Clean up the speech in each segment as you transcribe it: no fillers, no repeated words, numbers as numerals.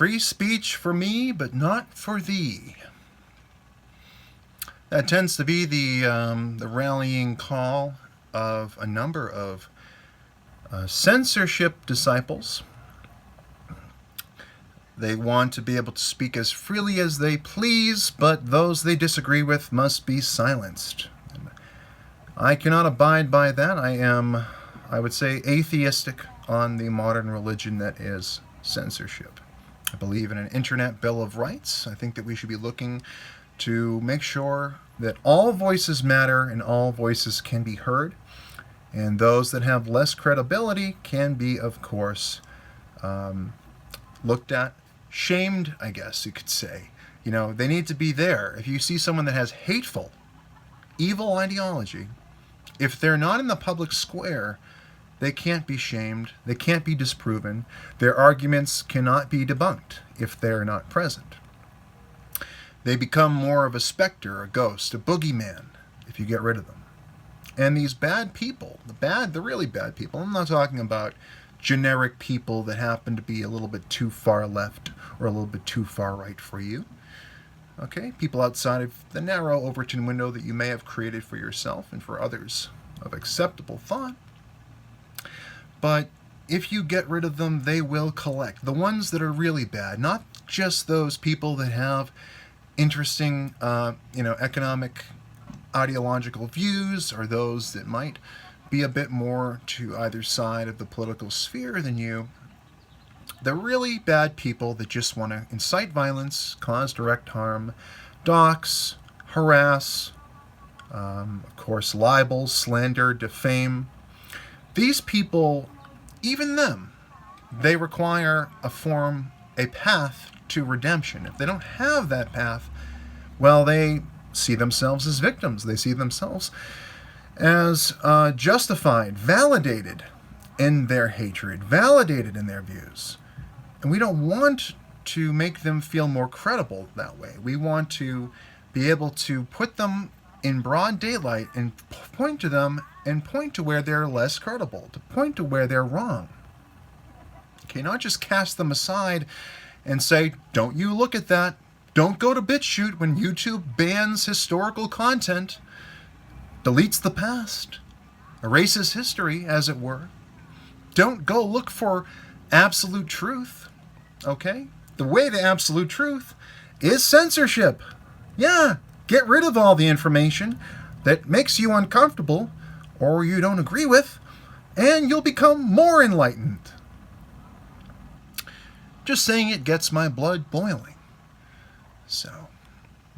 Free speech for me, but not for thee. That tends to be the rallying call of a number of censorship disciples. They want to be able to speak as freely as they please, but those they disagree with must be silenced. I cannot abide by that. I am, I would say, atheistic on the modern religion that is censorship. I believe in an internet bill of rights. I think that we should be looking to make sure that all voices matter and all voices can be heard. And those that have less credibility can be, of course, looked at, shamed, I guess you could say. You know, they need to be there. If you see someone that has hateful, evil ideology, if they're not in the public square, they can't be shamed, they can't be disproven, their arguments cannot be debunked if they're not present. They become more of a specter, a ghost, a boogeyman, if you get rid of them. And these bad people, the really bad people, I'm not talking about generic people that happen to be a little bit too far left or a little bit too far right for you. Okay, people outside of the narrow Overton window that you may have created for yourself and for others of acceptable thought. But if you get rid of them, they will collect. The ones that are really bad, not just those people that have interesting, economic, ideological views, or those that might be a bit more to either side of the political sphere than you. The really bad people that just want to incite violence, cause direct harm, dox, harass, of course, libel, slander, defame. These people, even them, they require a path to redemption. If they don't have that path, well, they see themselves as victims. They see themselves as justified, validated in their hatred, validated in their views. And we don't want to make them feel more credible that way. We want to be able to put them in broad daylight and point to them and point to where they're less credible, to point to where they're wrong. Okay, not just cast them aside and say, don't you look at that. Don't go to BitChute when YouTube bans historical content, deletes the past, erases history, as it were. Don't go look for absolute truth, okay? The way to absolute truth is censorship. Yeah, get rid of all the information that makes you uncomfortable or you don't agree with, and you'll become more enlightened. Just saying it gets my blood boiling. So,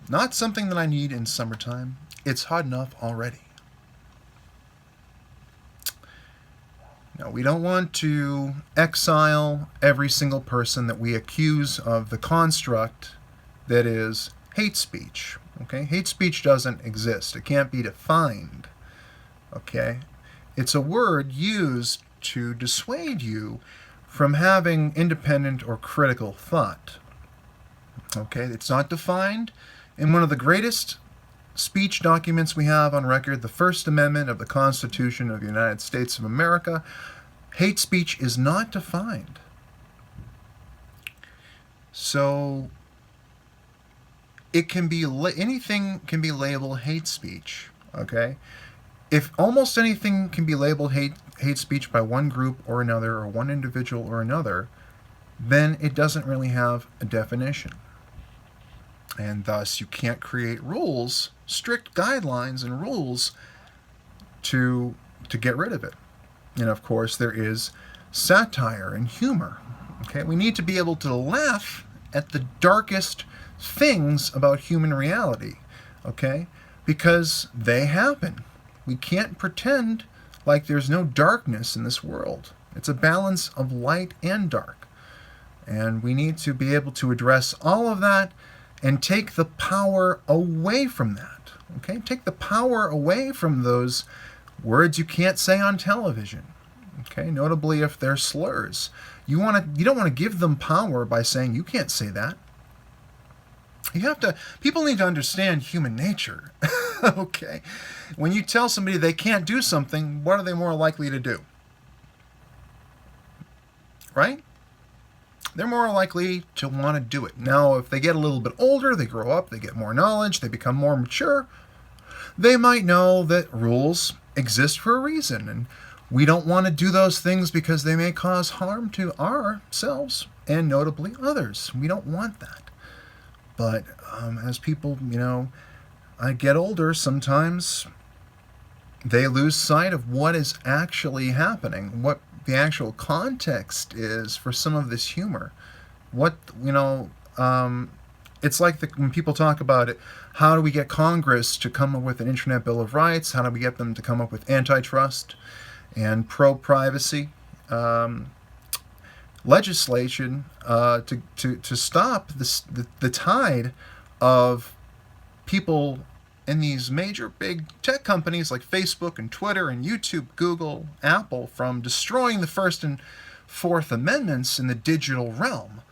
not something that I need in summertime. It's hot enough already. Now, we don't want to exile every single person that we accuse of the construct that is hate speech. Okay? Hate speech doesn't exist. It can't be defined. Okay? It's a word used to dissuade you from having independent or critical thought. Okay? It's not defined. In one of the greatest speech documents we have on record, the First Amendment of the Constitution of the United States of America, hate speech is not defined. So it can be anything can be labeled hate speech, okay? If almost anything can be labeled hate speech by one group or another, or one individual or another, then it doesn't really have a definition. And thus you can't create rules, strict guidelines and rules to get rid of it. And of course there is satire and humor. Okay, we need to be able to laugh at the darkest things about human reality, okay? Because they happen. We can't pretend like there's no darkness in this world. It's a balance of light and dark. And we need to be able to address all of that and take the power away from that. Okay? Take the power away from those words you can't say on television. Okay? Notably if they're slurs. You don't want to give them power by saying you can't say that. People need to understand human nature. Okay? When you tell somebody they can't do something, what are they more likely to do? Right? they're more likely to want to do it. Now, if they get a little bit older, they grow up, they get more knowledge, they become more mature, they might know that rules exist for a reason, and we don't want to do those things because they may cause harm to ourselves and notably others. We don't want that. But as people, get older, sometimes they lose sight of what is actually happening, what the actual context is for some of this humor. What, it's like when people talk about it, how do we get Congress to come up with an Internet Bill of Rights? How do we get them to come up with antitrust and pro-privacy legislation to stop the tide of people in these major big tech companies like Facebook and Twitter and YouTube, Google, Apple from destroying the First and Fourth Amendments in the digital realm?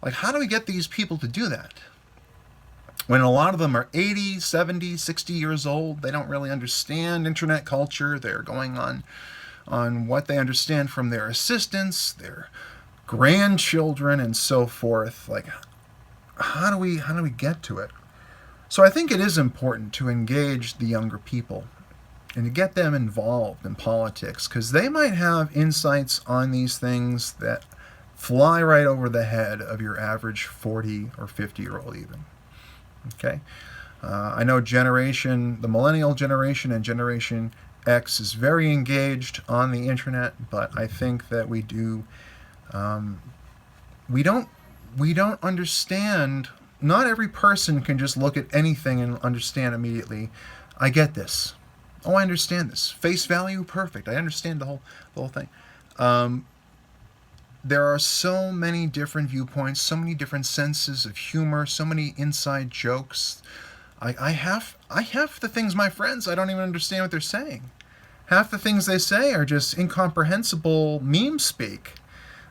Like, how do we get these people to do that? When a lot of them are 80, 70, 60 years old, they don't really understand internet culture. They're going on what they understand from their assistants, their grandchildren, and so forth. Like, how do we get to it? So I think it is important to engage the younger people and to get them involved in politics, because they might have insights on these things that fly right over the head of your average 40 or 50-year-old even. Okay? I know the millennial generation and Generation X is very engaged on the internet, but I think that we don't understand. Not every person can just look at anything and understand immediately. I get this. Oh, I understand this. Face value, perfect. I understand the whole thing. There are so many different viewpoints, so many different senses of humor, so many inside jokes. I have the things my friends, I don't even understand what they're saying. Half the things they say are just incomprehensible meme speak.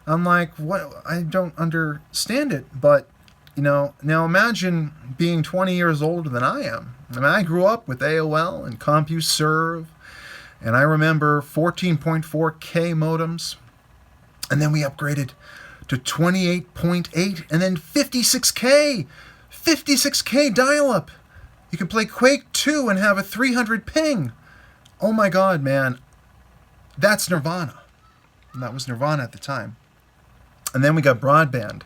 I'm like, what? I don't understand it, but now imagine being 20 years older than I am. I mean, I grew up with AOL and CompuServe, and I remember 14.4K modems, and then we upgraded to 28.8, and then 56K dial-up. You can play Quake 2 and have a 300 ping. Oh my God, man. That's Nirvana. And that was Nirvana at the time. And then we got broadband.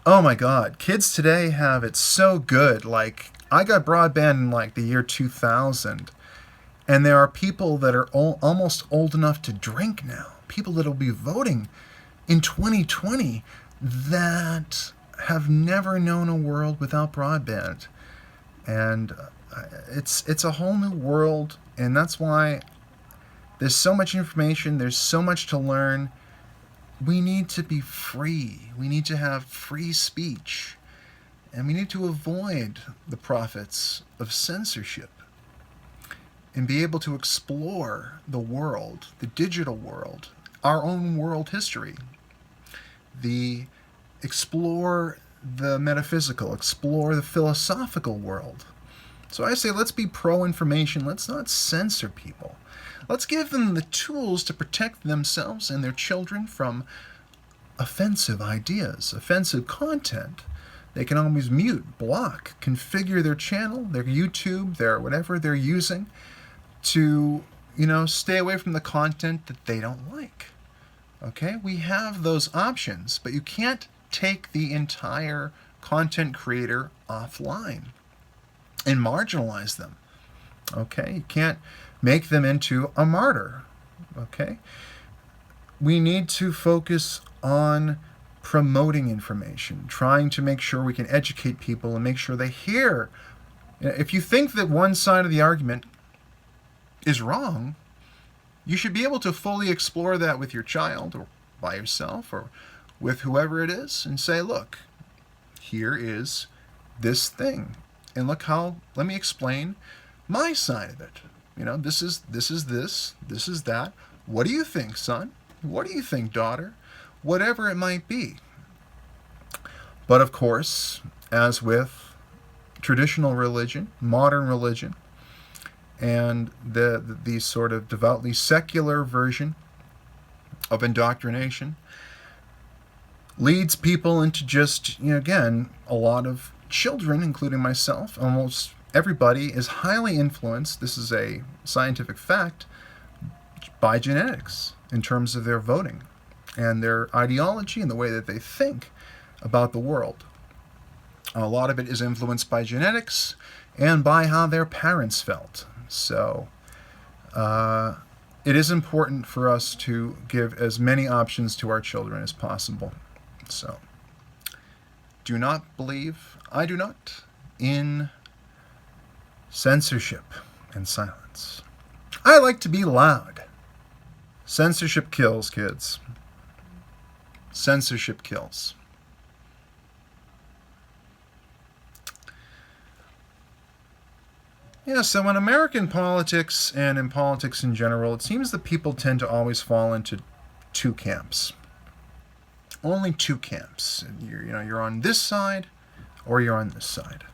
Oh my God, kids today have it so good. Like, I got broadband in like the year 2000, and there are people that are almost old enough to drink now. People that will be voting in 2020 that have never known a world without broadband. And it's a whole new world, and that's why there's so much information, there's so much to learn. We need to be free. We need to have free speech. And we need to avoid the profits of censorship and be able to explore the world, the digital world, our own world history. Explore the metaphysical, explore the philosophical world. So I say, let's be pro-information. Let's not censor people. Let's give them the tools to protect themselves and their children from offensive ideas, offensive content. They can always mute, block, configure their channel, their YouTube, their whatever they're using to, stay away from the content that they don't like. Okay? We have those options, but you can't take the entire content creator offline and marginalize them. Okay? You can't make them into a martyr. Okay? We need to focus on promoting information, trying to make sure we can educate people and make sure they hear. If you think that one side of the argument is wrong, you should be able to fully explore that with your child or by yourself or with whoever it is and say, look, here is this thing. And let me explain my side of it. This is that. What do you think, son? What do you think, daughter? Whatever it might be. But of course, as with traditional religion, modern religion, and the sort of devoutly secular version of indoctrination, leads people into just, again, a lot of children, including myself, almost everybody is highly influenced, this is a scientific fact, by genetics in terms of their voting and their ideology and the way that they think about the world. A lot of it is influenced by genetics and by how their parents felt. So it is important for us to give as many options to our children as possible. So do not believe, I do not, in censorship and silence. I like to be loud. Censorship kills, kids. Censorship kills. Yeah, so in American politics and in politics in general, it seems that people tend to always fall into two camps. Only two camps. You're on this side or you're on this side.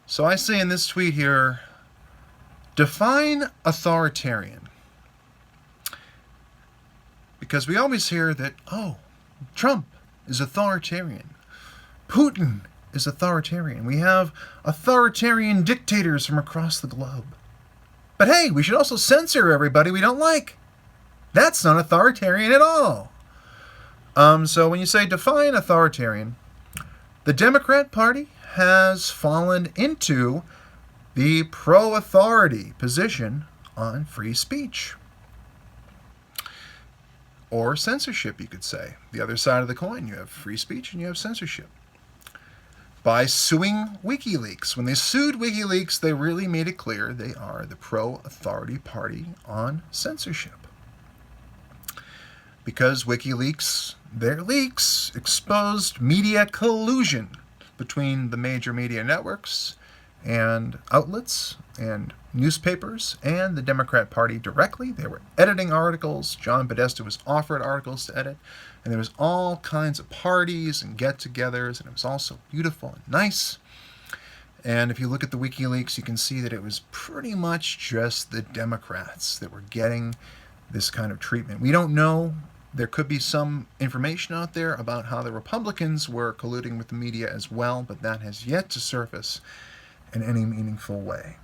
So I say in this tweet here, define authoritarian. Because we always hear that, Trump is authoritarian. Putin is authoritarian. We have authoritarian dictators from across the globe. But hey, we should also censor everybody we don't like. That's not authoritarian at all. So when you say define authoritarian, the Democrat Party has fallen into the pro-authority position on free speech. Or censorship, you could say. The other side of the coin, you have free speech and you have censorship. By suing WikiLeaks. When they sued WikiLeaks, they really made it clear they are the pro-authority party on censorship. Because WikiLeaks, their leaks, exposed media collusion between the major media networks and outlets and newspapers and the Democrat Party directly. They were editing articles. John Podesta was offered articles to edit. And there was all kinds of parties and get-togethers, and it was all so beautiful and nice. And if you look at the WikiLeaks, you can see that it was pretty much just the Democrats that were getting this kind of treatment. We don't know. There could be some information out there about how the Republicans were colluding with the media as well, but that has yet to surface in any meaningful way.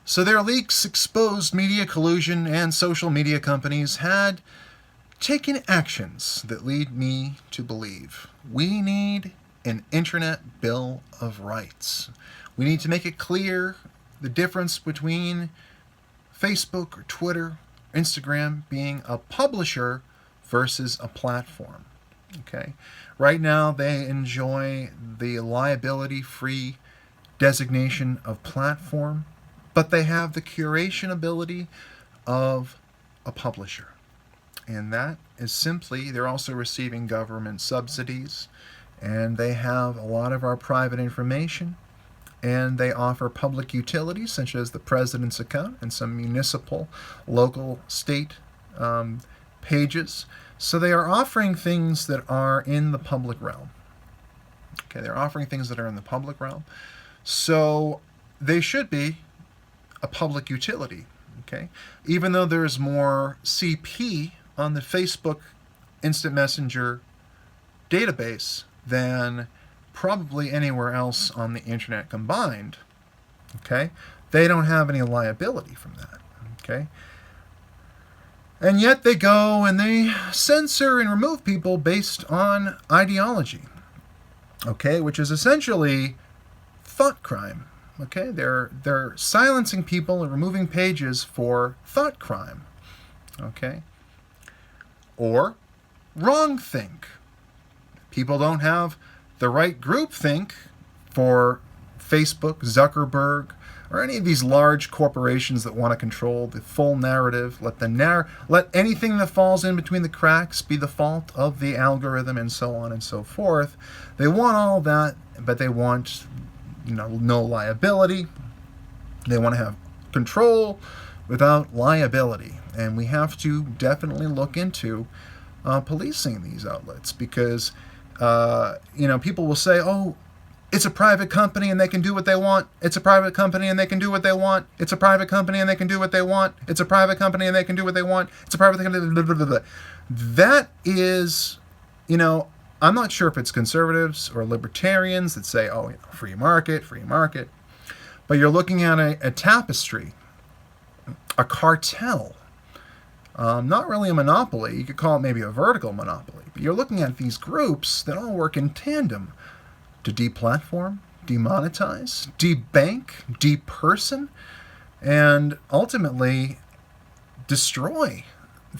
So their leaks exposed media collusion, and social media companies had taken actions that lead me to believe we need an Internet Bill of Rights. We need to make it clear the difference between Facebook or Twitter, Instagram being a publisher versus a platform. Okay? Right now they enjoy the liability-free designation of platform, but they have the curation ability of a publisher. And that is simply, they're also receiving government subsidies, and they have a lot of our private information, and they offer public utilities such as the president's account and some municipal, local, state pages. So they are offering things that are in the public realm. Okay, they're offering things that are in the public realm. So they should be a public utility. Okay, even though there's more CP on the Facebook Instant Messenger database than probably anywhere else on the internet combined, okay, they don't have any liability from that, okay? And yet they go and they censor and remove people based on ideology, okay, which is essentially thought crime, okay? They're silencing people and removing pages for thought crime, okay? Or wrongthink. People don't have the right groupthink for Facebook, Zuckerberg, or any of these large corporations that want to control the full narrative. Let anything that falls in between the cracks be the fault of the algorithm, and so on and so forth. They want all that, but they want, no liability. They want to have control without liability. And we have to definitely look into policing these outlets, because people will say, It's a private company and they can do what they want. It's a private company and they can do what they want. It's a private company and they can do what they want. It's a private company and they can do what they want. It's a private company. Blah, blah, blah, blah. That is, I'm not sure if it's conservatives or libertarians that say, oh, free market, free market. But you're looking at a tapestry, a cartel. Not really a monopoly. You could call it maybe a vertical monopoly. But you're looking at these groups that all work in tandem to deplatform, demonetize, debank, deperson, and ultimately destroy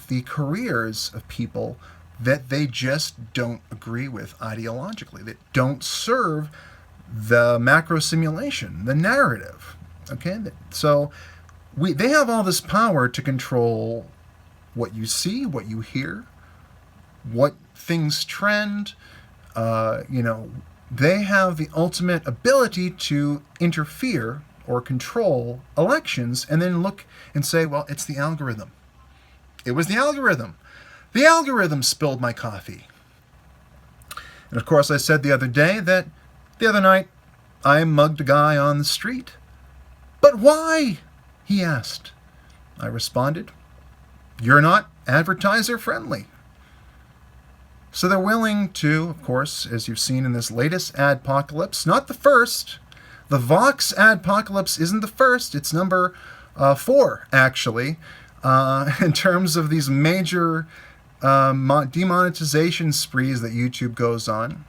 the careers of people that they just don't agree with ideologically, that don't serve the macro simulation, the narrative. Okay, so they have all this power to control what you see, what you hear, what things trend. They have the ultimate ability to interfere or control elections and then look and say, well, it's the algorithm. It was the algorithm. The algorithm spilled my coffee. And of course, I said the other night, I mugged a guy on the street. But why? He asked. I responded, you're not advertiser friendly. So they're willing to, of course, as you've seen in this latest adpocalypse, not the first. The Vox adpocalypse isn't the first. It's number 4, actually, in terms of these major demonetization sprees that YouTube goes on.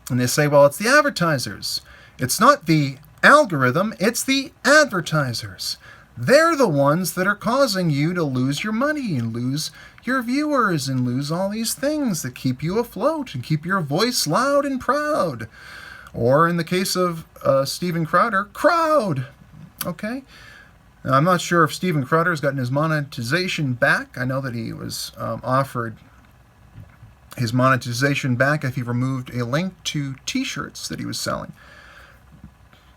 And they say, well, it's the advertisers. It's not the algorithm, it's the advertisers. They're the ones that are causing you to lose your money and lose your viewers and lose all these things that keep you afloat and keep your voice loud and proud. Or in the case of Steven Crowder, crowd. Okay? Now, I'm not sure if Steven Crowder has gotten his monetization back. I know that he was offered his monetization back if he removed a link to t-shirts that he was selling.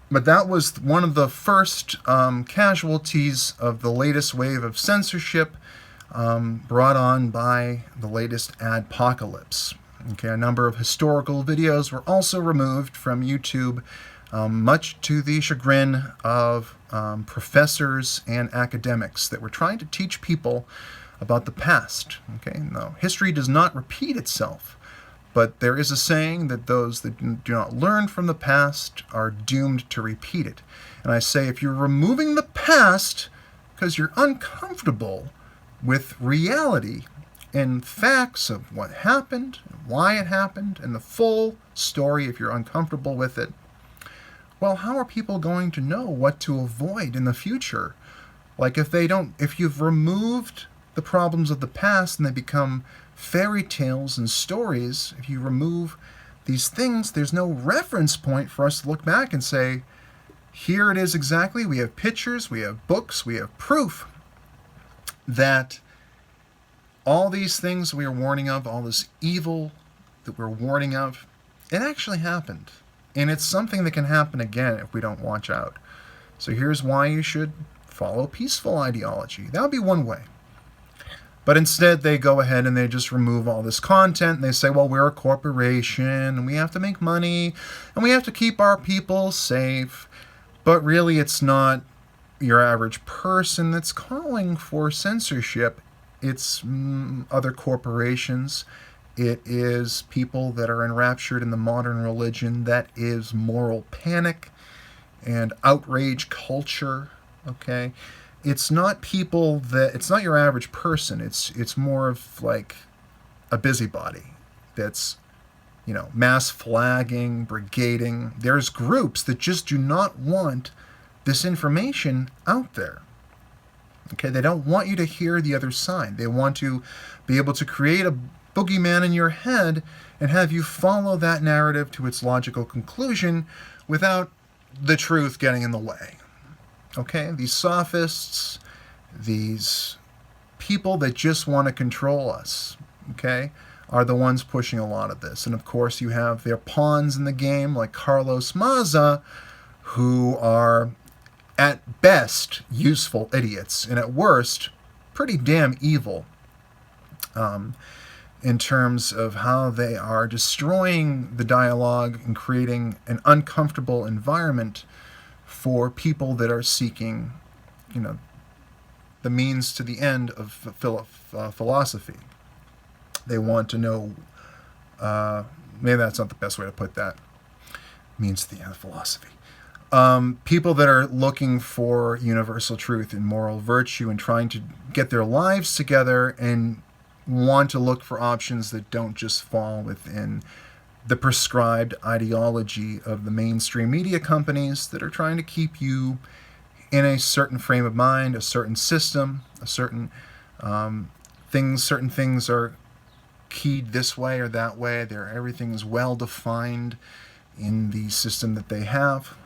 But that was one of the first casualties of the latest wave of censorship brought on by the latest adpocalypse. Okay, a number of historical videos were also removed from YouTube, much to the chagrin of professors and academics that were trying to teach people about the past. Okay, no, history does not repeat itself. But there is a saying that those that do not learn from the past are doomed to repeat it. And I say, if you're removing the past because you're uncomfortable with reality and facts of what happened, and why it happened, and the full story, if you're uncomfortable with it, well, how are people going to know what to avoid in the future? Like if you've removed the problems of the past and they become fairy tales and stories, if you remove these things, there's no reference point for us to look back and say, here it is exactly. We have pictures, we have books, we have proof that all these things we are warning of, all this evil that we're warning of, it actually happened. And it's something that can happen again if we don't watch out. So here's why you should follow peaceful ideology. That would be one way. But instead, they go ahead and they just remove all this content. And they say, well, we're a corporation, and we have to make money, and we have to keep our people safe. But really, it's not your average person that's calling for censorship. It's other corporations. It is people that are enraptured in the modern religion that is moral panic and outrage culture, okay? It's not people it's not your average person. It's more of like a busybody that's, mass flagging, brigading. There's groups that just do not want this information out there. Okay, they don't want you to hear the other side. They want to be able to create a boogeyman in your head and have you follow that narrative to its logical conclusion without the truth getting in the way. Okay, these sophists, these people that just want to control us, okay, are the ones pushing a lot of this. And of course, you have their pawns in the game like Carlos Maza, who are at best useful idiots and at worst pretty damn evil. in terms of how they are destroying the dialogue and creating an uncomfortable environment for people that are seeking, the means to the end of philosophy. They want to know, maybe that's not the best way to put that, means to the end of philosophy. People that are looking for universal truth and moral virtue and trying to get their lives together and want to look for options that don't just fall within the prescribed ideology of the mainstream media companies that are trying to keep you in a certain frame of mind, a certain system, a certain certain things are keyed this way or that way. Everything is well defined in the system that they have.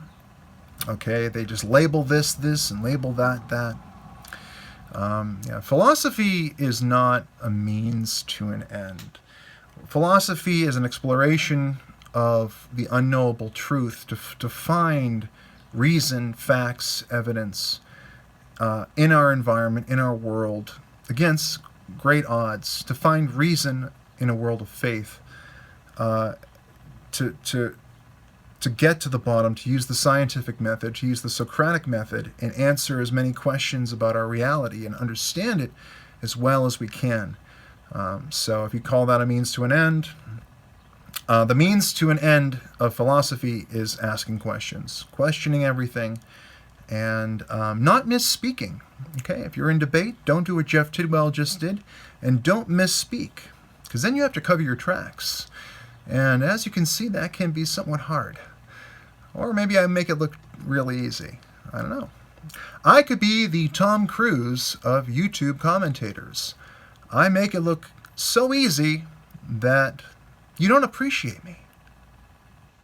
Okay, they just label this, and label that. Philosophy is not a means to an end. Philosophy is an exploration of the unknowable truth to find reason, facts, evidence in our environment, in our world, against great odds, to find reason in a world of faith, to get to the bottom, to use the scientific method, to use the Socratic method, and answer as many questions about our reality and understand it as well as we can. So if you call that a means to an end, the means to an end of philosophy is asking questions, questioning everything, and not misspeaking. Okay, if you're in debate, don't do what Jeff Tidwell just did, and don't misspeak, because then you have to cover your tracks. And as you can see, that can be somewhat hard. Or maybe I make it look really easy. I don't know. I could be the Tom Cruise of YouTube commentators. I make it look so easy that you don't appreciate me.